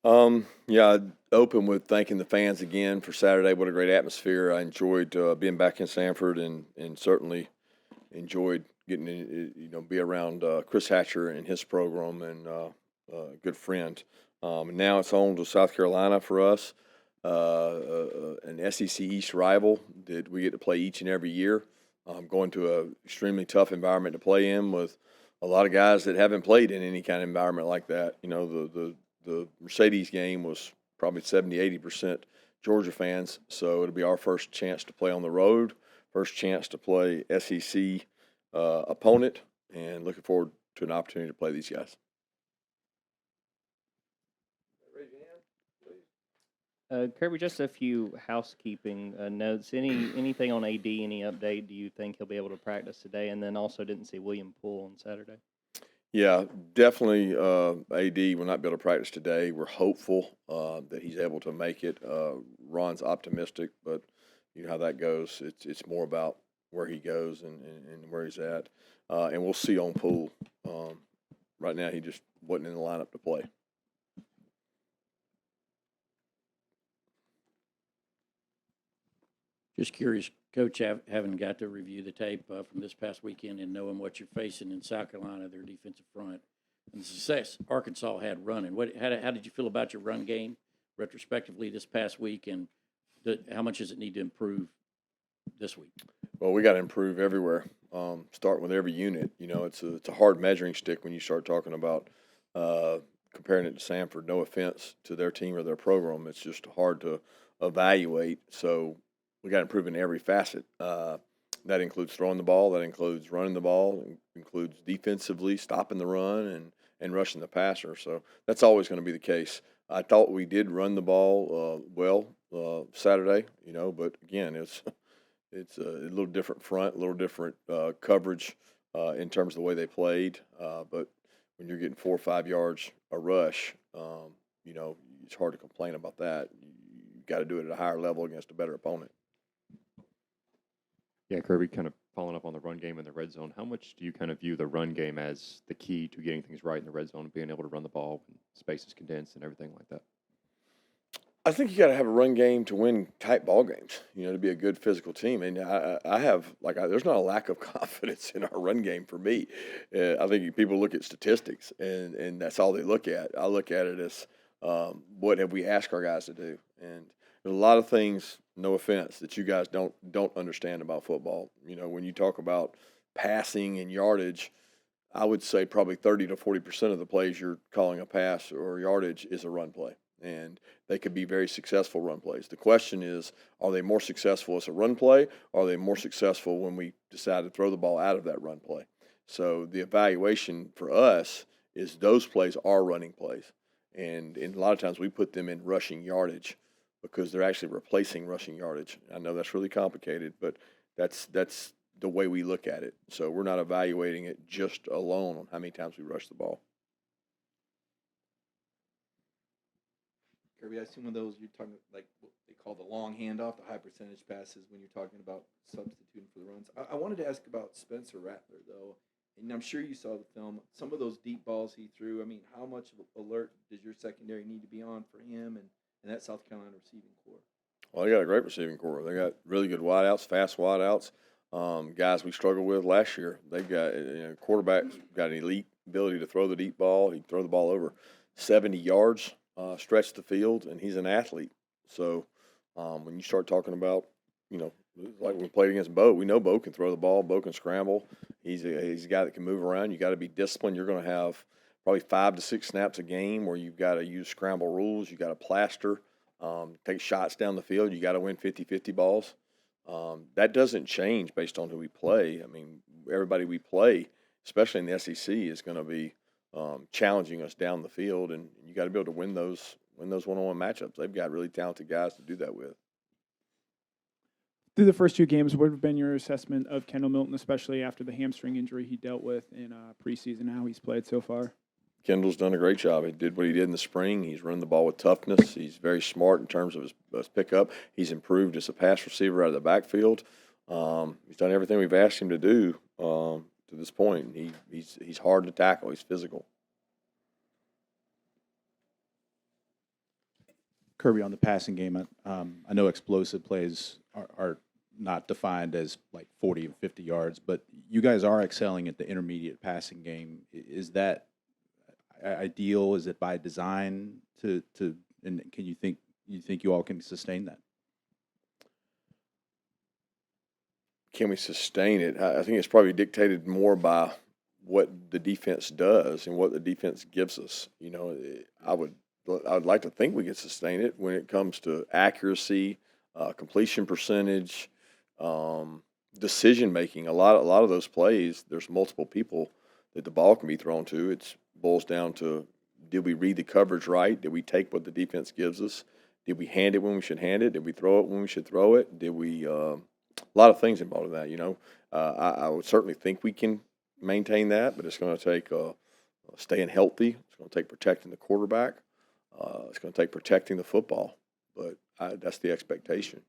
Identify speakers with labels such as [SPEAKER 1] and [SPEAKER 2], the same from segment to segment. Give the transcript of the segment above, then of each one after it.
[SPEAKER 1] Yeah, I'd open with thanking the fans again for Saturday. What a great atmosphere. I enjoyed being back in Sanford and certainly enjoyed getting to, be around Chris Hatcher and his program and a good friend. And now it's home to South Carolina for us, an SEC East rival that we get to play each and every year. Going to an extremely tough environment to play in with a lot of guys that haven't played in any kind of environment like that. The Mercedes game was probably 70-80% Georgia fans, so it'll be our first chance to play on the road, first chance to play SEC opponent, and looking forward to an opportunity to play these guys.
[SPEAKER 2] Kirby, just a few housekeeping notes. Anything on AD? Any update? Do you think he'll be able to practice today? And then also didn't see William Poole on Saturday.
[SPEAKER 1] Yeah, definitely. AD will not be able to practice today. We're hopeful that he's able to make it. Ron's optimistic, but you know how that goes. It's more about where he goes and where he's at. And we'll see on Poole. Right now, he just wasn't in the lineup to play.
[SPEAKER 3] Just curious, Coach, having got to review the tape from this past weekend and knowing what you're facing in South Carolina, their defensive front, and the success Arkansas had running. How did you feel about your run game retrospectively this past week, and how much does it need to improve this week?
[SPEAKER 1] Well, we got to improve everywhere. Starting with every unit. It's a hard measuring stick when you start talking about comparing it to Sanford. No offense to their team or their program, it's just hard to evaluate. So we got to improve in every facet. That includes throwing the ball. That includes running the ball. It includes defensively stopping the run and rushing the passer. So that's always going to be the case. I thought we did run the ball well Saturday, but again, it's a little different front, a little different coverage in terms of the way they played. But when you're getting 4 or 5 yards a rush, it's hard to complain about that. You got to do it at a higher level against a better opponent.
[SPEAKER 4] Yeah, Kirby, kind of following up on the run game in the red zone, how much do you kind of view the run game as the key to getting things right in the red zone and being able to run the ball when space is condensed and everything like that?
[SPEAKER 1] I think you got to have a run game to win tight ball games, to be a good physical team. And there's not a lack of confidence in our run game for me. I think people look at statistics and that's all they look at. I look at it as what have we asked our guys to do? And there's a lot of things, no offense, that you guys don't understand about football. When you talk about passing and yardage, I would say probably 30 to 40% of the plays you're calling a pass or yardage is a run play. And they could be very successful run plays. The question is, are they more successful as a run play, or are they more successful when we decide to throw the ball out of that run play? So the evaluation for us is those plays are running plays. And a lot of times we put them in rushing yardage because they're actually replacing rushing yardage. I know that's really complicated, but that's the way we look at it. So we're not evaluating it just alone on how many times we rush the ball.
[SPEAKER 5] Kirby, I assume one of those you're talking like what they call the long handoff, the high percentage passes when you're talking about substituting for the runs. I wanted to ask about Spencer Rattler, though, and I'm sure you saw the film. Some of those deep balls he threw, I mean, how much of alert does your secondary need to be on for him and that South Carolina receiving core?
[SPEAKER 1] Well, they got a great receiving core. They got really good wideouts, fast wideouts. Guys we struggled with last year. They've got quarterbacks got an elite ability to throw the deep ball. He can throw the ball over 70 yards, stretch the field, and he's an athlete. So when you start talking about, like we played against Bo, we know Bo can throw the ball. Bo can scramble. He's a guy that can move around. You got to be disciplined. You're going to have probably 5 to 6 snaps a game where you've got to use scramble rules. You got to plaster, take shots down the field. You got to win 50-50 balls. That doesn't change based on who we play. I mean, everybody we play, especially in the SEC, is going to be challenging us down the field, and you got to be able to win those one-on-one matchups. They've got really talented guys to do that with.
[SPEAKER 6] Through the first 2 games, what have been your assessment of Kendall Milton, especially after the hamstring injury he dealt with in preseason, how he's played so far?
[SPEAKER 1] Kendall's done a great job. He did what he did in the spring. He's run the ball with toughness. He's very smart in terms of his pickup. He's improved as a pass receiver out of the backfield. He's done everything we've asked him to do to this point. He's hard to tackle. He's physical.
[SPEAKER 7] Kirby, on the passing game, I know explosive plays are not defined as like 40 and 50 yards, but you guys are excelling at the intermediate passing game. Is that ideal? Is it by design and can you think you all can sustain that?
[SPEAKER 1] Can we sustain it? I think it's probably dictated more by what the defense does and what the defense gives us. You know, I would like to think we can sustain it when it comes to accuracy, completion percentage, decision making. A lot of those plays, there's multiple people that the ball can be thrown to. It boils down to, did we read the coverage right? Did we take what the defense gives us? Did we hand it when we should hand it? Did we throw it when we should throw it? Did we a lot of things involved in that, you know. I would certainly think we can maintain that, but it's going to take staying healthy. It's going to take protecting the quarterback. It's going to take protecting the football. But that's the expectation.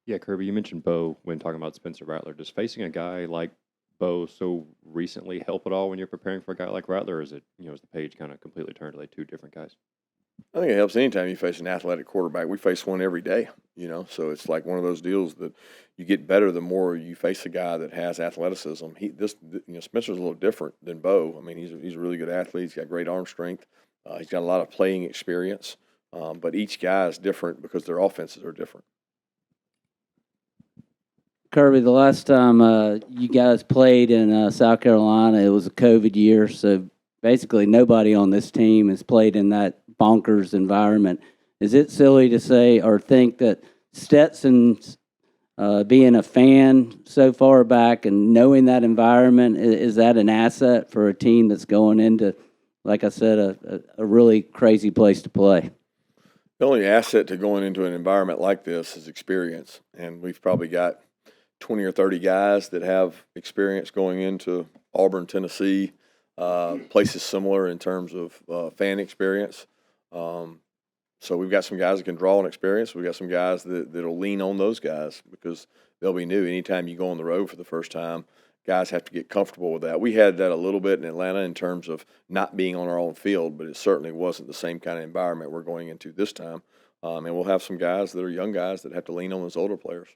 [SPEAKER 4] Yeah, Kirby, you mentioned Bo when talking about Spencer Rattler. Does facing a guy like Bo so recently help at all when you're preparing for a guy like Rattler, or is it, is the page kind of completely turned to like two different guys?
[SPEAKER 1] I think it helps anytime you face an athletic quarterback. We face one every day, so it's like one of those deals that you get better the more you face a guy that has athleticism. Spencer's a little different than Bo. I mean, he's a really good athlete. He's got great arm strength. He's got a lot of playing experience. But each guy is different because their offenses are different.
[SPEAKER 8] Kirby, the last time you guys played in South Carolina, it was a COVID year, so basically nobody on this team has played in that bonkers environment. Is it silly to say or think that Stetson's being a fan so far back and knowing that environment, is that an asset for a team that's going into, like I said, a really crazy place to play?
[SPEAKER 1] The only asset to going into an environment like this is experience, and we've probably got 20 or 30 guys that have experience going into Auburn, Tennessee, places similar in terms of fan experience. So we've got some guys that can draw on experience. We've got some guys that'll lean on those guys because they'll be new. Anytime you go on the road for the first time, guys have to get comfortable with that. We had that a little bit in Atlanta in terms of not being on our own field, but it certainly wasn't the same kind of environment we're going into this time. And we'll have some guys that are young guys that have to lean on those older players.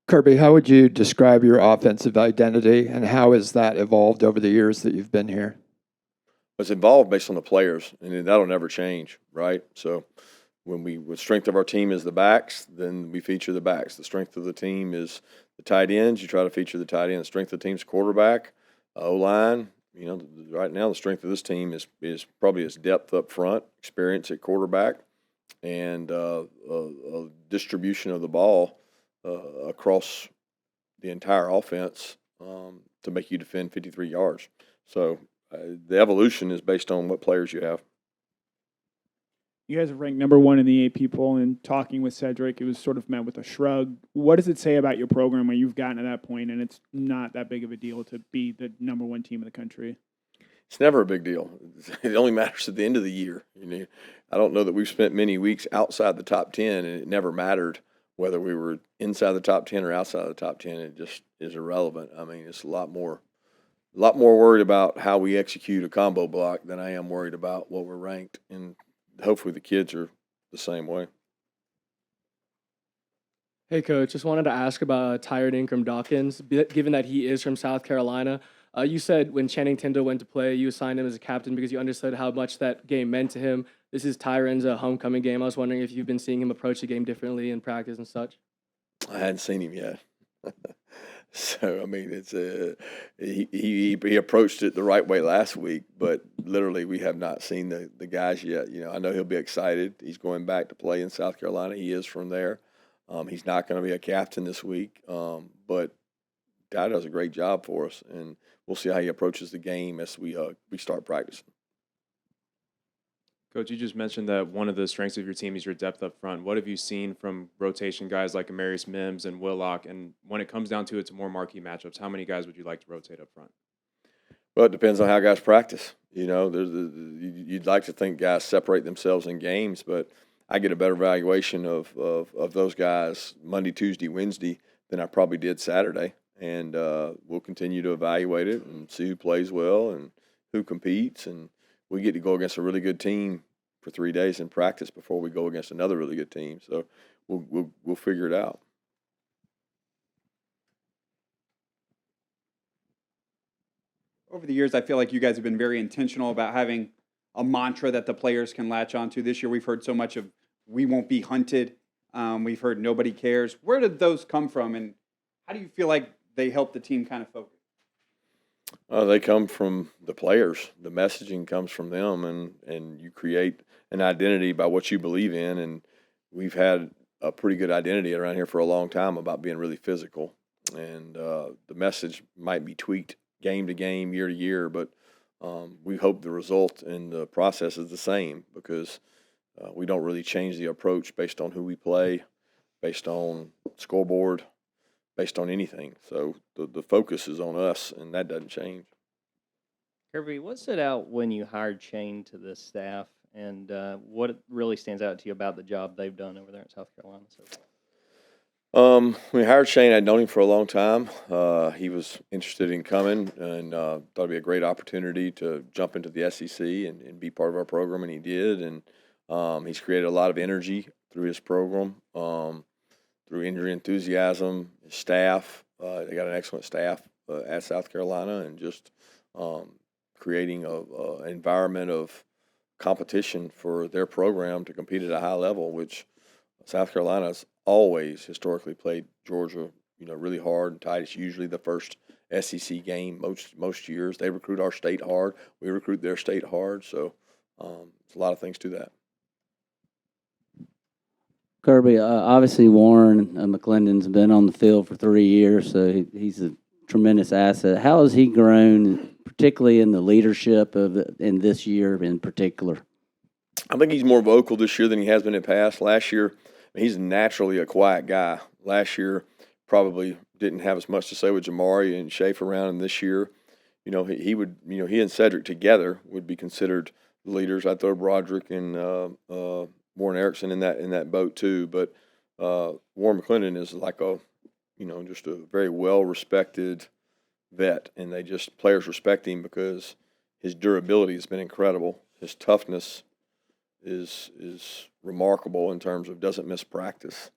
[SPEAKER 9] Kirby, how would you describe your offensive identity, and how has that evolved over the years that you've been here?
[SPEAKER 1] It's evolved based on the players, and that'll never change, right? So when the strength of our team is the backs, then we feature the backs. The strength of the team is the tight ends. You try to feature the tight end. The strength of the team's quarterback, O-line. Right now the strength of this team is probably its depth up front, experience at quarterback, and a distribution of the ball across the entire offense to make you defend 53 yards. So the evolution is based on what players you have.
[SPEAKER 6] You guys have ranked number 1 in the AP poll, and talking with Cedric, it was sort of met with a shrug. What does it say about your program when you've gotten to that point and it's not that big of a deal to be the number 1 team in the country?
[SPEAKER 1] It's never a big deal. It only matters at the end of the year. I don't know that we've spent many weeks outside the top 10, and it never mattered whether we were inside the top 10 or outside the top 10. It just is irrelevant. I mean, it's a lot more worried about how we execute a combo block than I am worried about what we're ranked. And hopefully the kids are the same way.
[SPEAKER 10] Hey, Coach, just wanted to ask about Tyron Ingram-Dawkins. Given that he is from South Carolina, you said when Channing Tindall went to play, you assigned him as a captain because you understood how much that game meant to him. This is Tyron's homecoming game. I was wondering if you've been seeing him approach the game differently in practice and such.
[SPEAKER 1] I hadn't seen him yet. So, I mean, it's he approached it the right way last week, but literally we have not seen the guys yet. I know he'll be excited. He's going back to play in South Carolina. He is from there. He's not going to be a captain this week, but Guy does a great job for us, and we'll see how he approaches the game as we start practicing.
[SPEAKER 11] Coach, you just mentioned that one of the strengths of your team is your depth up front. What have you seen from rotation guys like Amarius Mims and Willock? And when it comes down to it, to more marquee matchups, how many guys would you like to rotate up front?
[SPEAKER 1] Well, it depends on how guys practice. You'd like to think guys separate themselves in games, but I get a better evaluation of those guys Monday, Tuesday, Wednesday than I probably did Saturday. And we'll continue to evaluate it and see who plays well and who competes, and we get to go against a really good team for 3 days in practice before we go against another really good team. So we'll figure it out.
[SPEAKER 12] Over the years, I feel like you guys have been very intentional about having a mantra that the players can latch onto. This year, we've heard so much of "we won't be hunted." We've heard "nobody cares." Where did those come from, and how do you feel like they help the team kind of focus?
[SPEAKER 1] They come from the players. The messaging comes from them, and you create an identity by what you believe in. And we've had a pretty good identity around here for a long time about being really physical. And the message might be tweaked game to game, year to year, but we hope the result and the process is the same, because we don't really change the approach based on who we play, based on scoreboard, based on anything. So the focus is on us, and that doesn't change.
[SPEAKER 2] Kirby, what stood out when you hired Shane to this staff, and what really stands out to you about the job they've done over there in South Carolina so far?
[SPEAKER 1] We hired Shane. I'd known him for a long time. He was interested in coming, and thought it'd be a great opportunity to jump into the SEC and be part of our program, and he did. And he's created a lot of energy through his program, through injury enthusiasm, his staff. They got an excellent staff at South Carolina, and just creating an environment of competition for their program to compete at a high level, which South Carolina's always historically played Georgia, really hard and tight. It's usually the first SEC game most years. They recruit our state hard. We recruit their state hard. So there's a lot of things to that.
[SPEAKER 8] Kirby, obviously Warren McClendon's been on the field for 3 years, so he's a tremendous asset. How has he grown, particularly in the leadership in this year in particular?
[SPEAKER 1] I think he's more vocal this year than he has been in the past. Last year, he's naturally a quiet guy. Last year, probably didn't have as much to say with Jamari and Schaefer around, and this year, he would, he and Cedric together would be considered leaders. I'd throw Broderick and Warren Erickson in that boat too. But Warren McClendon is like just a very well respected vet, and players respect him because his durability has been incredible. His toughness is remarkable in terms of doesn't miss practice,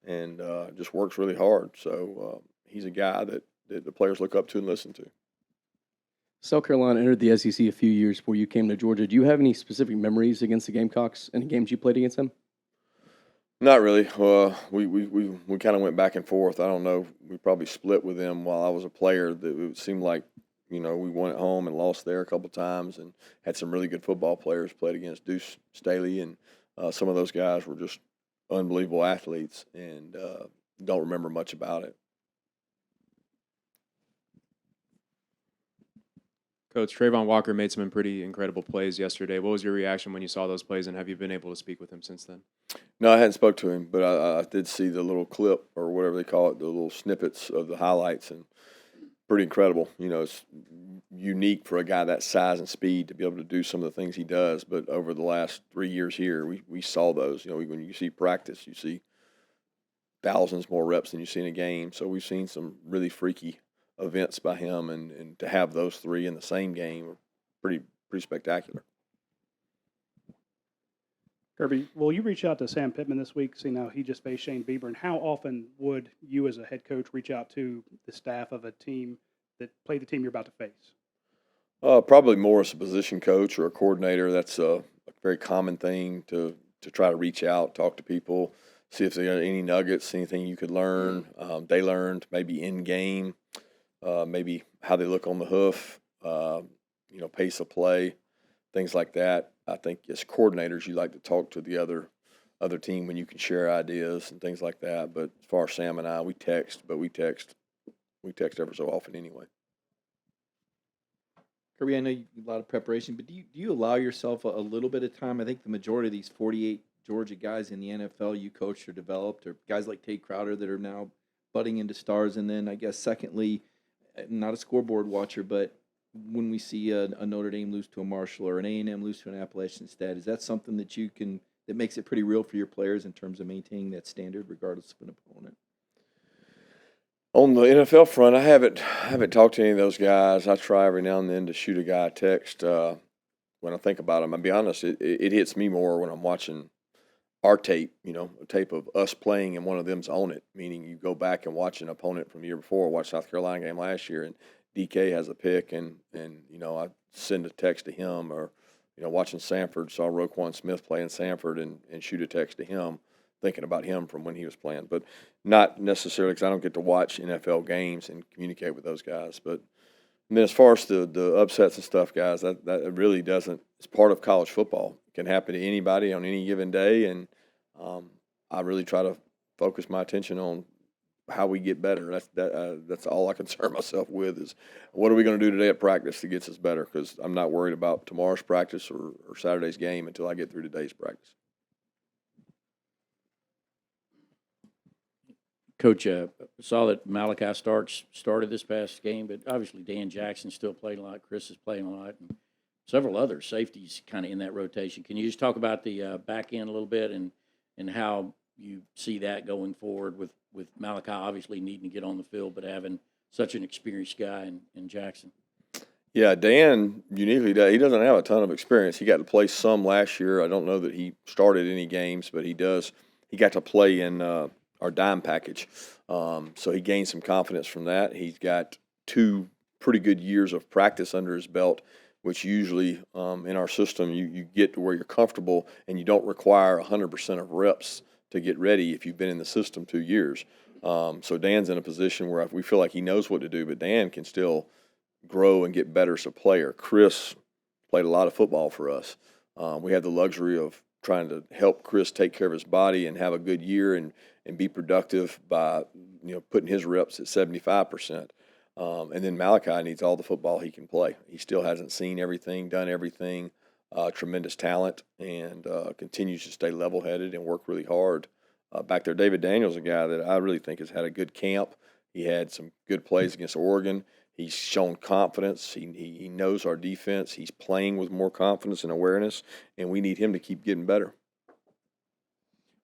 [SPEAKER 1] and just works really hard. So he's a guy that the players look up to and listen to.
[SPEAKER 13] South Carolina entered the SEC a few years before you came to Georgia. Do you have any specific memories against the Gamecocks? Any games you played against them?
[SPEAKER 1] Not really. We kind of went back and forth. I don't know. We probably split with them while I was a player. It seemed like we won at home and lost there a couple times, and had some really good football players. Played against Deuce Staley, and some of those guys were just unbelievable athletes, and don't remember much about it.
[SPEAKER 11] Coach, Trayvon Walker made some pretty incredible plays yesterday. What was your reaction when you saw those plays, and have you been able to speak with him since then?
[SPEAKER 1] No, I hadn't spoke to him, but I did see the little clip, or whatever they call it, the little snippets of the highlights, and pretty incredible. It's unique for a guy that size and speed to be able to do some of the things he does. But over the last 3 years here, we saw those. When you see practice, you see thousands more reps than you see in a game. So we've seen some really freaky events by him, and to have those three in the same game are pretty spectacular.
[SPEAKER 14] Kirby, will you reach out to Sam Pittman this week, seeing how he just faced Shane Bieber, and how often would you as a head coach reach out to the staff of a team that played the team you're about to face?
[SPEAKER 1] Probably more as a position coach or a coordinator. That's a very common thing to try to reach out, talk to people, see if there are any nuggets, anything you could learn. They learned maybe in game, maybe how they look on the hoof, pace of play, things like that. I think as coordinators, you like to talk to the other team when you can share ideas and things like that. But as far as Sam and I, we text ever so often anyway.
[SPEAKER 5] Kirby, I know a lot of preparation, but do you allow yourself a little bit of time? I think the majority of these 48 Georgia guys in the NFL you coached or developed, or guys like Tate Crowder that are now budding into stars. And then I guess secondly, not a scoreboard watcher, but when we see a Notre Dame lose to a Marshall or an A&M lose to an Appalachian State, is that something that that makes it pretty real for your players in terms of maintaining that standard regardless of an opponent?
[SPEAKER 1] On the NFL front, I haven't talked to any of those guys. I try every now and then to shoot a guy a text. when I think about him. I'll be honest, it hits me more when I'm watching our tape, a tape of us playing and one of them's on it, meaning you go back and watch an opponent from the year before, watch South Carolina game last year, and DK has a pick, and I send a text to him, or, watching Sanford, saw Roquan Smith play in Sanford and shoot a text to him, thinking about him from when he was playing. But not necessarily because I don't get to watch NFL games and communicate with those guys. But and then as far as the upsets and stuff, guys, that really doesn't – it's part of college football. It can happen to anybody on any given day, and I really try to focus my attention on how we get better. That's all I concern myself with is what are we going to do today at practice that gets us better, because I'm not worried about tomorrow's practice or Saturday's game until I get through today's practice.
[SPEAKER 3] Coach, saw that Malachi Starks started this past game, but obviously Dan Jackson still playing a lot. Chris is playing a lot, and several other safeties kind of in that rotation. Can you just talk about the back end a little bit and how you see that going forward with Malachi obviously needing to get on the field, but having such an experienced guy in Jackson?
[SPEAKER 1] Yeah, Dan uniquely does. He doesn't have a ton of experience. He got to play some last year. I don't know that he started any games, but he does. He got to play in our dime package. So he gained some confidence from that. He's got 2 pretty good years of practice under his belt, which usually in our system you get to where you're comfortable and you don't require 100% of reps to get ready if you've been in the system 2 years. So Dan's in a position where we feel like he knows what to do, but Dan can still grow and get better as a player. Chris played a lot of football for us. We had the luxury of trying to help Chris take care of his body and have a good year and be productive by putting his reps at 75%. And then Malachi needs all the football he can play. He still hasn't seen everything, done everything. Tremendous talent, and continues to stay level-headed and work really hard. Back there, David Daniels, a guy that I really think has had a good camp. He had some good plays against Oregon. He's shown confidence. He knows our defense. He's playing with more confidence and awareness, and we need him to keep getting better.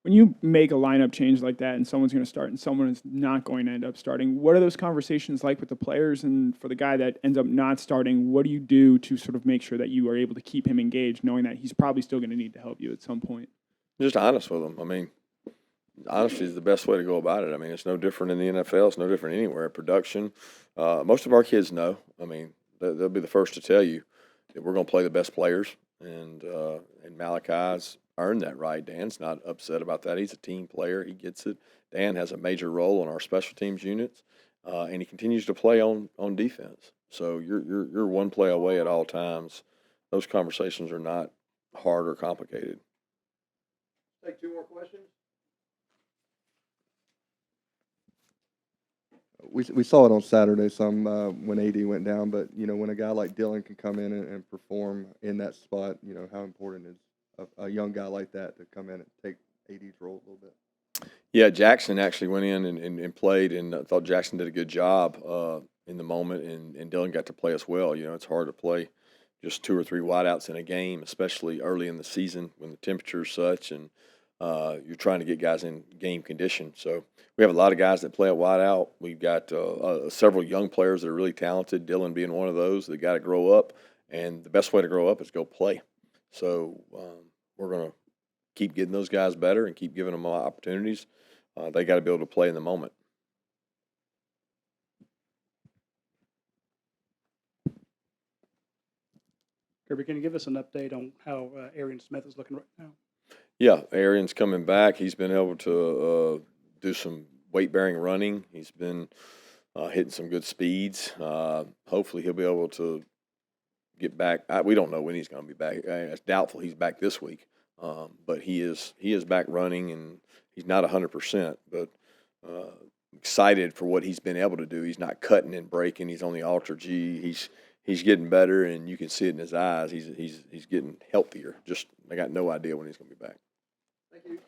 [SPEAKER 6] When you make a lineup change like that and someone's going to start and someone is not going to end up starting, what are those conversations like with the players? And for the guy that ends up not starting, what do you do to sort of make sure that you are able to keep him engaged, knowing that he's probably still going to need to help you at some point?
[SPEAKER 1] Just honest with him. I mean, honesty is the best way to go about it. I mean, it's no different in the NFL. It's no different anywhere. Production, most of our kids know. I mean, they'll be the first to tell you that we're going to play the best players, and Malachi's earned that right. Dan's not upset about that. He's a team player. He gets it. Dan has a major role on our special teams units, and he continues to play on defense. So you're one play away at all times. Those conversations are not hard or complicated.
[SPEAKER 5] Take 2 more questions.
[SPEAKER 15] We saw it on Saturday some when AD went down, but when a guy like Dylan can come in and perform in that spot, how important is a young guy like that to come in and take AD's role a little bit?
[SPEAKER 1] Yeah, Jackson actually went in and played, and I thought Jackson did a good job in the moment, and Dylan got to play as well. It's hard to play just 2 or 3 wideouts in a game, especially early in the season when the temperature is such, and you're trying to get guys in game condition. So we have a lot of guys that play at wideout. We've got several young players that are really talented, Dylan being one of those. They got to grow up, and the best way to grow up is go play. So we're going to keep getting those guys better and keep giving them opportunities. They got to be able to play in the moment.
[SPEAKER 14] Kirby, can you give us an update on how Arian Smith is looking right now?
[SPEAKER 1] Yeah, Arian's coming back. He's been able to do some weight-bearing running. He's been hitting some good speeds. Hopefully he'll be able to get back. We don't know when he's going to be back. It's doubtful he's back this week, but he is back running, and he's not 100%, but excited for what he's been able to do. He's not cutting and breaking. He's on the Ultra G. He's getting better, and you can see it in his eyes. He's getting healthier. Just I got no idea when he's going to be back.
[SPEAKER 5] Thank you.